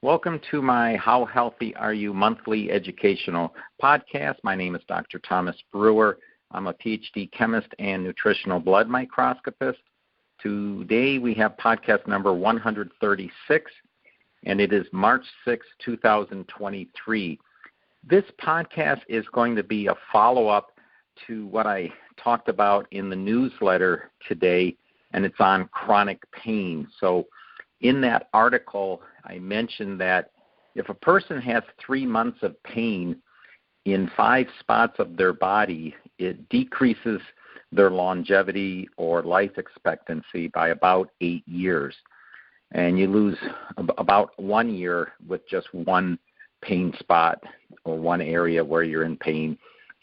Welcome to my How Healthy Are You monthly educational podcast. My name is Dr. Thomas Brewer. I'm a PhD chemist and nutritional blood microscopist. Today we have podcast number 136, and it is March 6, 2023. This podcast is going to be a follow-up to what I talked about in the newsletter today, and it's on chronic pain. So in that article, I mentioned that if a person has 3 months of pain in 5 spots of their body, it decreases their longevity or life expectancy by about 8 years. And you lose about 1 year with just one pain spot or one area where you're in pain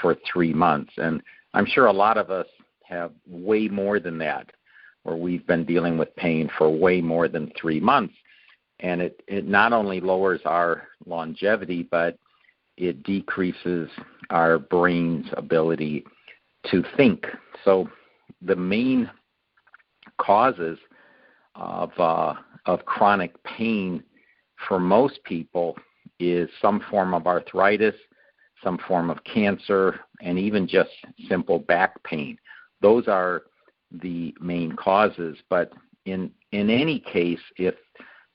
for 3 months. And I'm sure a lot of us have way more than that, or we've been dealing with pain for way more than 3 months. And it not only lowers our longevity, but it decreases our brain's ability to think. So the main causes of chronic pain for most people is some form of arthritis, some form of cancer, and even just simple back pain. Those are the main causes. But in any case, if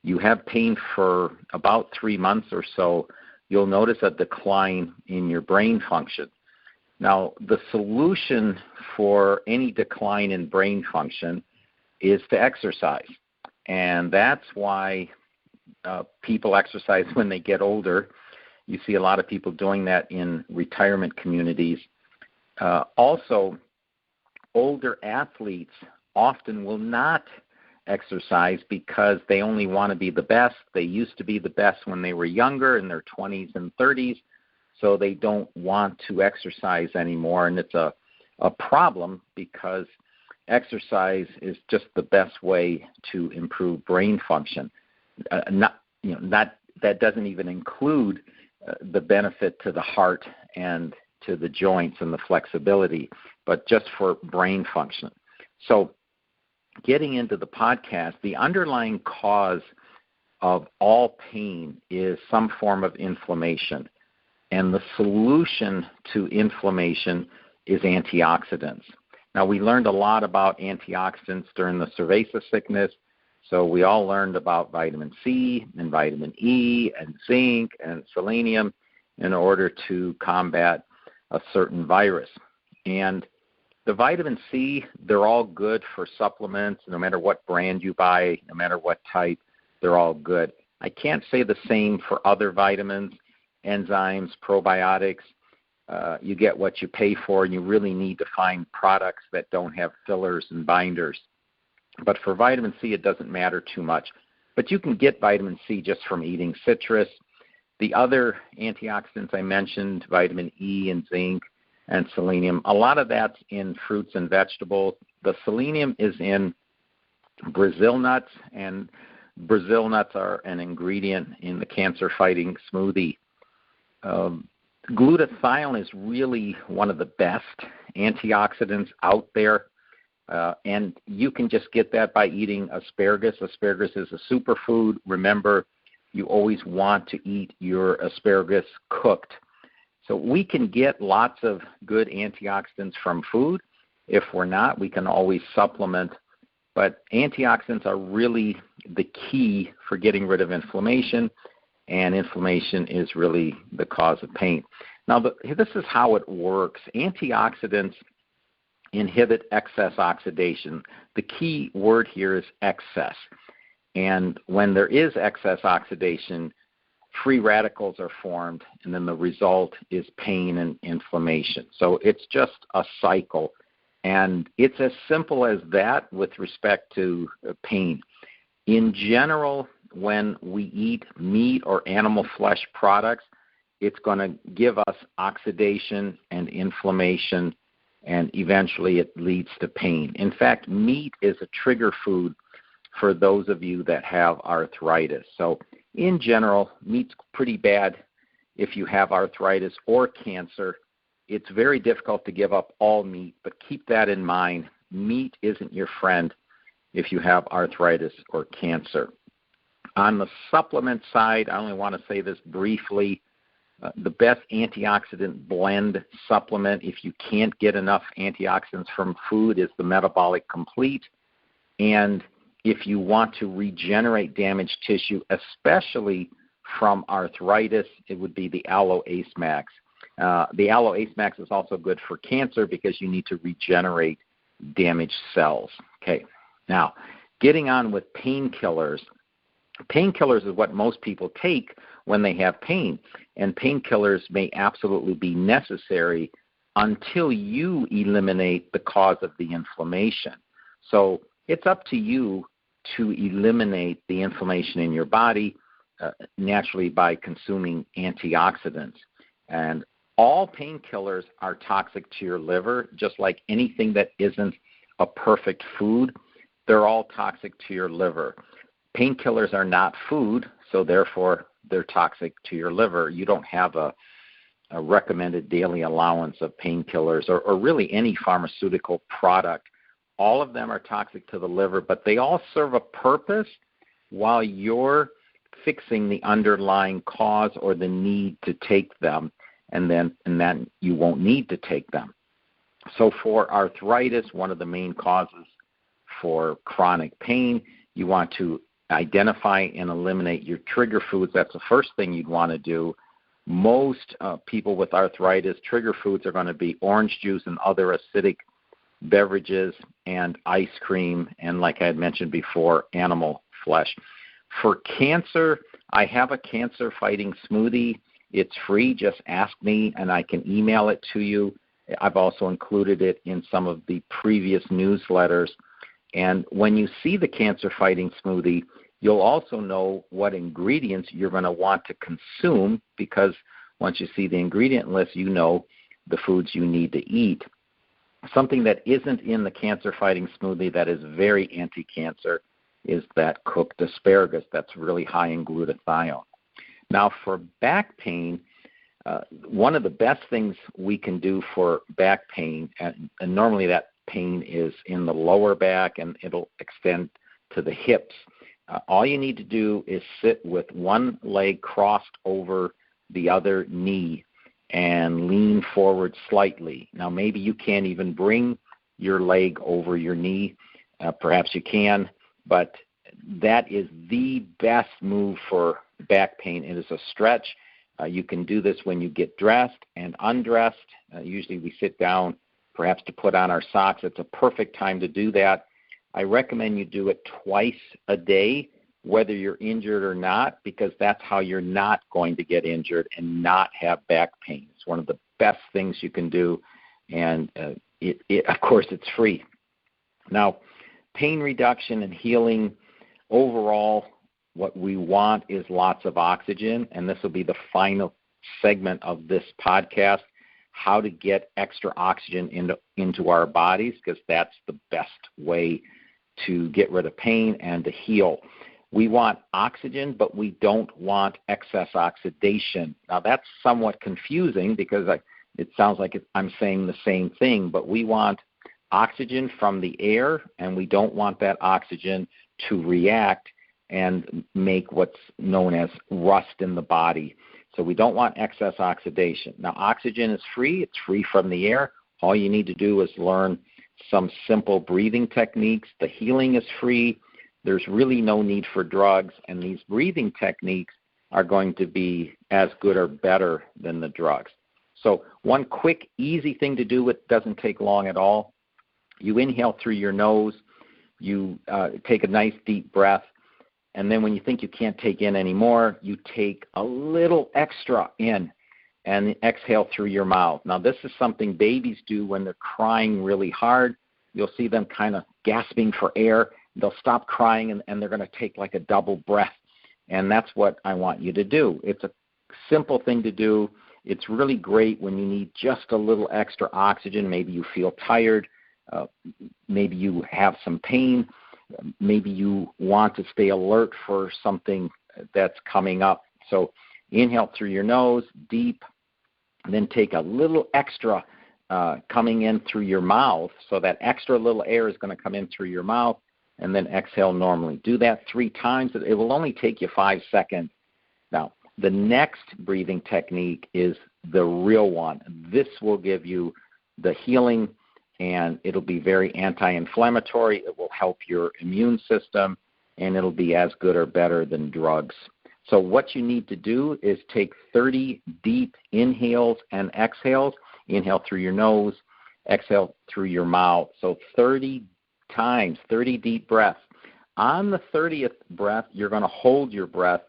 you have pain for about 3 months or so, you'll notice a decline in your brain function. Now, the solution for any decline in brain function is to exercise. And that's why people exercise when they get older. You see a lot of people doing that in retirement communities. Also, older athletes often will not exercise because they only want to be the best. They used to be the best when they were younger, in their 20s and 30s, so they don't want to exercise anymore. And it's a problem because exercise is just the best way to improve brain function. That doesn't even include the benefit to the heart and to the joints and the flexibility, but just for brain function. So getting into the podcast, the underlying cause of all pain is some form of inflammation. And the solution to inflammation is antioxidants. Now, we learned a lot about antioxidants during the cerveza sickness. So we all learned about vitamin C and vitamin E and zinc and selenium in order to combat a certain virus. And the vitamin C, they're all good for supplements. No matter what brand you buy, no matter what type, they're all good. I can't say the same for other vitamins, enzymes, probiotics. You get what you pay for, and you really need to find products that don't have fillers and binders. But for vitamin C, it doesn't matter too much. But you can get vitamin C just from eating citrus. The other antioxidants I mentioned, vitamin E and zinc and selenium, a lot of that's in fruits and vegetables. The selenium is in Brazil nuts, and Brazil nuts are an ingredient in the cancer-fighting smoothie. Glutathione is really one of the best antioxidants out there, and you can just get that by eating asparagus. Asparagus is a superfood. Remember, you always want to eat your asparagus cooked. So we can get lots of good antioxidants from food. If we're not, we can always supplement. But antioxidants are really the key for getting rid of inflammation, and inflammation is really the cause of pain. Now, this is how it works. Antioxidants inhibit excess oxidation. The key word here is excess. And when there is excess oxidation, free radicals are formed, and then the result is pain and inflammation. So it's just a cycle. And it's as simple as that with respect to pain. In general, when we eat meat or animal flesh products, it's going to give us oxidation and inflammation, and eventually it leads to pain. In fact, meat is a trigger food for those of you that have arthritis. So in general, meat's pretty bad if you have arthritis or cancer. It's very difficult to give up all meat, but keep that in mind. Meat isn't your friend if you have arthritis or cancer. On the supplement side, I only want to say this briefly. The best antioxidant blend supplement, if you can't get enough antioxidants from food, is the Metabolic Complete. And if you want to regenerate damaged tissue, especially from arthritis, it would be the Aloe Ace Max. The Aloe Ace Max is also good for cancer because you need to regenerate damaged cells. Okay, now getting on with painkillers. Painkillers is what most people take when they have pain, and painkillers may absolutely be necessary until you eliminate the cause of the inflammation. So it's up to you to eliminate the inflammation in your body naturally by consuming antioxidants. And all painkillers are toxic to your liver, just like anything that isn't a perfect food. They're all toxic to your liver. Painkillers are not food, so therefore they're toxic to your liver. You don't have a recommended daily allowance of painkillers or really any pharmaceutical product. All of them are toxic to the liver, but they all serve a purpose while you're fixing the underlying cause or the need to take them, and then you won't need to take them. So for arthritis, one of the main causes for chronic pain, you want to identify and eliminate your trigger foods. That's the first thing you'd want to do. Most people with arthritis, trigger foods are going to be orange juice and other acidic beverages and ice cream, and like I had mentioned before, animal flesh. For cancer, I have a cancer-fighting smoothie. It's free. Just ask me, and I can email it to you. I've also included it in some of the previous newsletters. And when you see the cancer-fighting smoothie, you'll also know what ingredients you're going to want to consume, because once you see the ingredient list, you know the foods you need to eat. Something that isn't in the cancer-fighting smoothie that is very anti-cancer is that cooked asparagus that's really high in glutathione. Now, for back pain, one of the best things we can do for back pain, and normally that pain is in the lower back and it'll extend to the hips. All you need to do is sit with one leg crossed over the other knee and lean forward slightly. Now, maybe you can't even bring your leg over your knee. Perhaps you can, but that is the best move for back pain. It is a stretch. You can do this when you get dressed and undressed. Usually we sit down perhaps to put on our socks. It's a perfect time to do that. I recommend you do it twice a day, whether you're injured or not, because that's how you're not going to get injured and not have back pain. It's one of the best things you can do, and of course, it's free. Now, pain reduction and healing, overall, what we want is lots of oxygen, and this will be the final segment of this podcast, how to get extra oxygen into our bodies, because that's the best way to get rid of pain and to heal. We want oxygen, but we don't want excess oxidation. Now, that's somewhat confusing because it sounds like I'm saying the same thing, but we want oxygen from the air, and we don't want that oxygen to react and make what's known as rust in the body. So we don't want excess oxidation. Now, oxygen is free. It's free from the air. All you need to do is learn some simple breathing techniques. The healing is free. There's really no need for drugs, and these breathing techniques are going to be as good or better than the drugs. So one quick, easy thing to do, it doesn't take long at all. You inhale through your nose. You take a nice deep breath. And then when you think you can't take in anymore, you take a little extra in and exhale through your mouth. Now, this is something babies do when they're crying really hard. You'll see them kind of gasping for air. They'll stop crying, and they're going to take like a double breath. And that's what I want you to do. It's a simple thing to do. It's really great when you need just a little extra oxygen. Maybe you feel tired. Maybe you have some pain. Maybe you want to stay alert for something that's coming up. So inhale through your nose, deep, and then take a little extra coming in through your mouth. So that extra little air is going to come in through your mouth. and then exhale normally. Do that 3 times. It will only take you 5 seconds. Now, the next breathing technique is the real one. This will give you the healing, and it'll be very anti-inflammatory. It will help your immune system, and it'll be as good or better than drugs. So what you need to do is take 30 deep inhales and exhales. Inhale through your nose, exhale through your mouth. So 30 times, 30 deep breaths. On the 30th breath, you're going to hold your breath,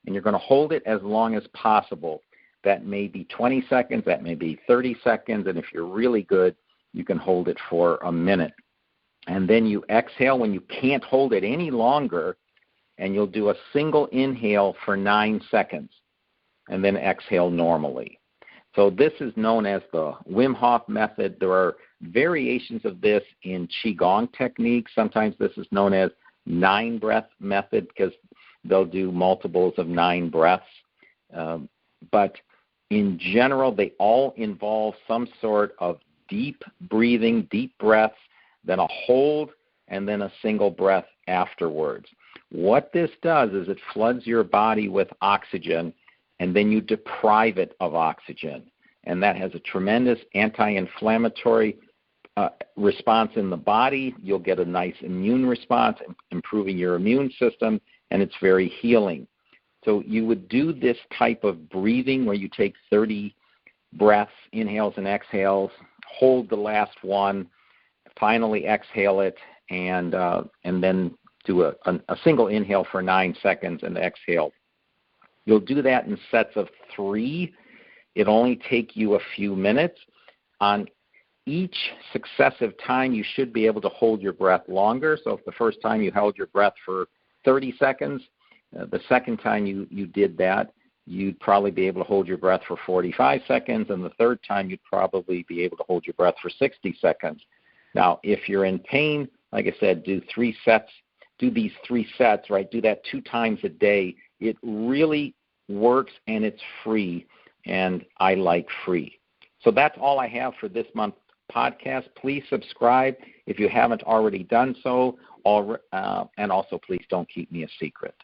and you're going to hold it as long as possible. That may be 20 seconds, that may be 30 seconds, and if you're really good, you can hold it for a minute. And then you exhale when you can't hold it any longer, and you'll do a single inhale for 9 seconds, and then exhale normally. So this is known as the Wim Hof Method. There are variations of this in Qigong techniques. Sometimes this is known as 9-breath method because they'll do multiples of 9 breaths. But in general, they all involve some sort of deep breathing, deep breaths, then a hold, and then a single breath afterwards. What this does is it floods your body with oxygen, and then you deprive it of oxygen. And that has a tremendous anti-inflammatory response in the body. You'll get a nice immune response, improving your immune system, and it's very healing. So you would do this type of breathing where you take 30 breaths, inhales and exhales, hold the last one, finally exhale it, and then do a single inhale for 9 seconds and exhale. You'll do that in sets of 3. It'll only take you a few minutes. On each successive time, you should be able to hold your breath longer. So if the first time you held your breath for 30 seconds, the second time you did that, you'd probably be able to hold your breath for 45 seconds, and the third time you'd probably be able to hold your breath for 60 seconds. Now, if you're in pain, like I said, do these 3 sets, right? Do that 2 times a day. It really works, and it's free, and I like free. So that's all I have for this month's podcast. Please subscribe if you haven't already done so, and also please don't keep me a secret.